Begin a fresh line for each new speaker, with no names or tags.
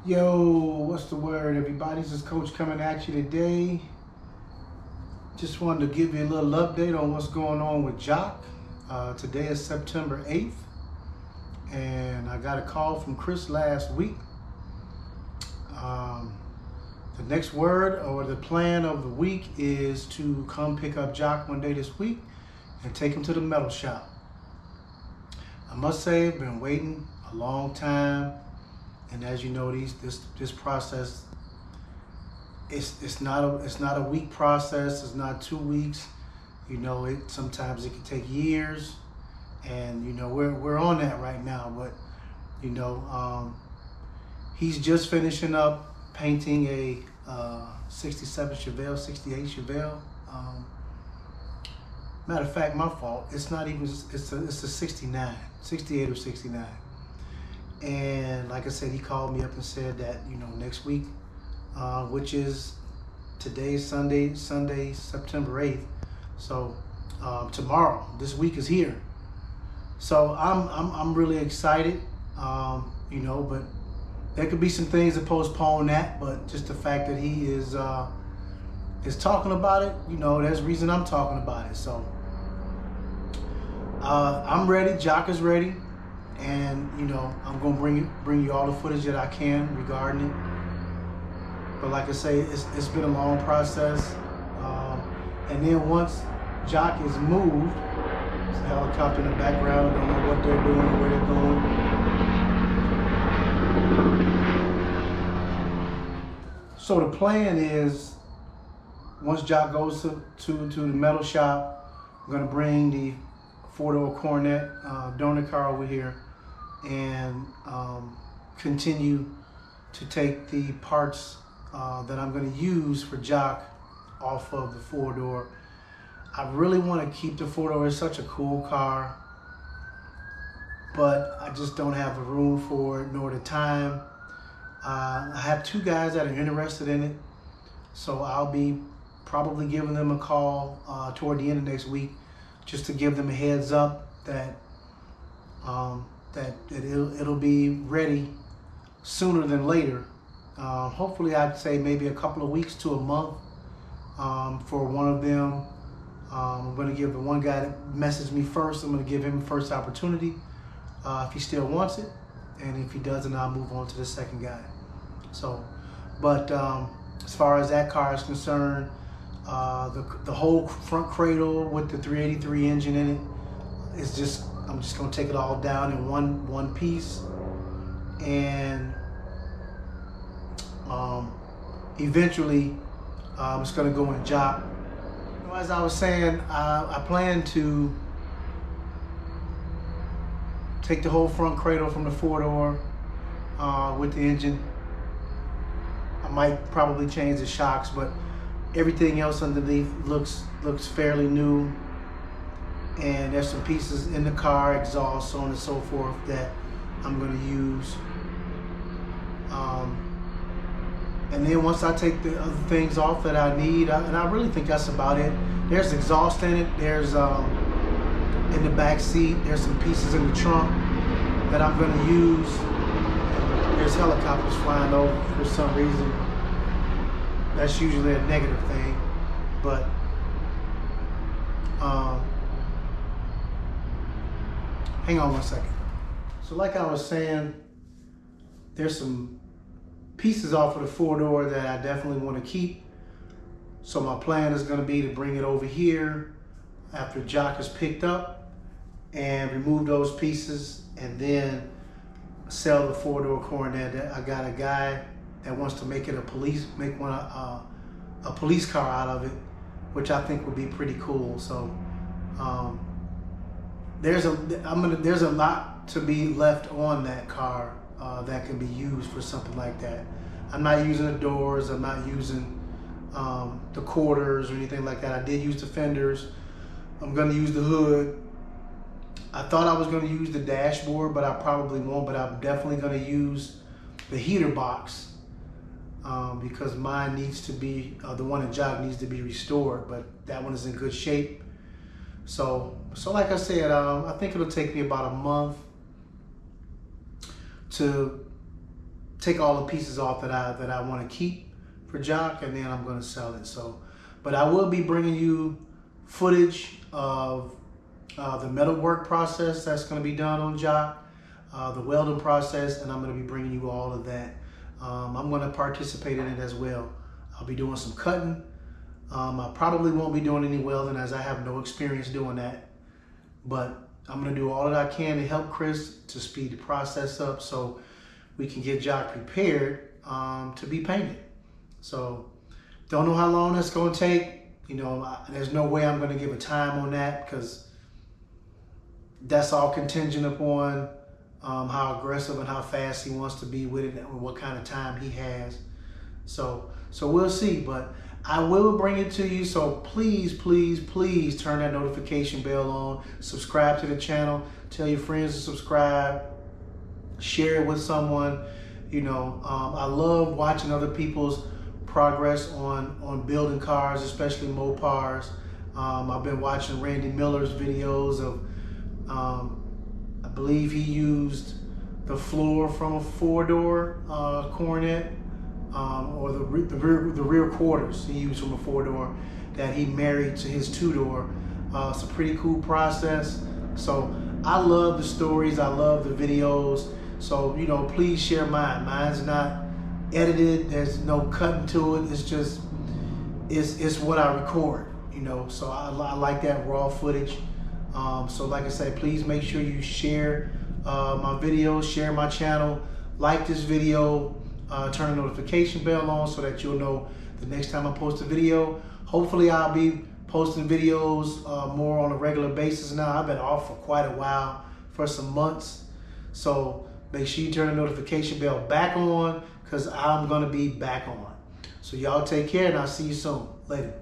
Yo, what's the word, everybody? This is Coach coming at you today. Just wanted to give you a little update on what's going on with Jock. Today is September 8th, and I got a call from Chris last week. The next word or the plan of the week is to come pick up Jock one day this week and take him to the metal shop. I must say, I've been waiting a long time. And as you know, this process, it's not a week process. It's not 2 weeks. You know, sometimes it can take years, and you know we're on that right now. But you know, he's just finishing up painting a 67 Chevelle, 68 Chevelle. Matter of fact, my fault. It's not even. It's a 69, 68 or 69. And like I said, he called me up and said that, you know, next week, which is today's Sunday, September 8th. So tomorrow, this week is here. So I'm really excited, you know, but there could be some things that postpone that, but just the fact that he is talking about it, you know, that's the reason I'm talking about it. So I'm ready, Jock is ready. And you know, I'm gonna bring you all the footage that I can regarding it. But like I say, it's been a long process. And then once Jock is moved, there's a helicopter in the background. Don't know what they're doing or where they're going. So the plan is, once Jock goes to the metal shop, I'm gonna bring the four-door Coronet donor car over here and continue to take the parts that I'm going to use for Jock off of the four-door. I really want to keep the four-door. It's such a cool car, but I just don't have the room for it nor the time. I have two guys that are interested in it, so I'll be probably giving them a call toward the end of next week, just to give them a heads up that it'll be ready sooner than later. Hopefully, I'd say maybe a couple of weeks to a month for one of them. I'm going to give the one guy that messaged me first, I'm going to give him first opportunity if he still wants it. And if he doesn't, I'll move on to the second guy. So, but as far as that car is concerned, the whole front cradle with the 383 engine in it is just, I'm just gonna take it all down in one piece, and eventually it's gonna go in Jock. As I was saying, I plan to take the whole front cradle from the four-door with the engine. I might probably change the shocks, but everything else underneath looks fairly new, and there's some pieces in the car, exhaust, so on and so forth, that I'm going to use. And then once I take the other things off that I need, and I really think that's about it. There's exhaust in it. There's in the back seat. There's some pieces in the trunk that I'm going to use. There's helicopters flying over for some reason. That's usually a negative thing, but hang on one second. So like I was saying, there's some pieces off of the four-door that I definitely want to keep. So my plan is going to be to bring it over here after Jock is picked up and remove those pieces, and then sell the four-door Coronet. I got a guy that wants to make it a police car out of it, which I think would be pretty cool. So there's a lot to be left on that car that can be used for something like that. I'm not using the doors. I'm not using the quarters or anything like that. I did use the fenders. I'm going to use the hood. I thought I was going to use the dashboard, but I probably won't. But I'm definitely going to use the heater box because mine needs to be, the one in Jock needs to be restored, but that one is in good shape. So like I said, I think it'll take me about a month to take all the pieces off that I want to keep for Jock, and then I'm going to sell it. So, but I will be bringing you footage of the metalwork process that's going to be done on Jock, the welding process, and I'm going to be bringing you all of that. I'm going to participate in it as well. I'll be doing some cutting. I probably won't be doing any welding as I have no experience doing that, but I'm going to do all that I can to help Chris to speed the process up so we can get Jock prepared to be painted. So don't know how long that's going to take. You know, there's no way I'm going to give a time on that because that's all contingent upon how aggressive and how fast he wants to be with it and what kind of time he has. So we'll see, but I will bring it to you. So please, please, please turn that notification bell on. Subscribe to the channel. Tell your friends to subscribe. Share it with someone. You know, I love watching other people's progress on building cars, especially Mopars. I've been watching Randy Miller's videos of, I believe he used the floor from a 4-door Coronet, or the rear quarters he used from a 4-door that he married to his 2-door. It's a pretty cool process. So I love the stories, I love the videos. So, you know, please share mine. Mine's not edited, there's no cutting to it. It's just, it's what I record, you know. So I like that raw footage. So like I said, please make sure you share my videos, share my channel, like this video, turn the notification bell on so that you'll know the next time I post a video. Hopefully I'll be posting videos more on a regular basis now. I've been off for quite a while, for some months. So make sure you turn the notification bell back on because I'm going to be back on. So y'all take care and I'll see you soon. Later.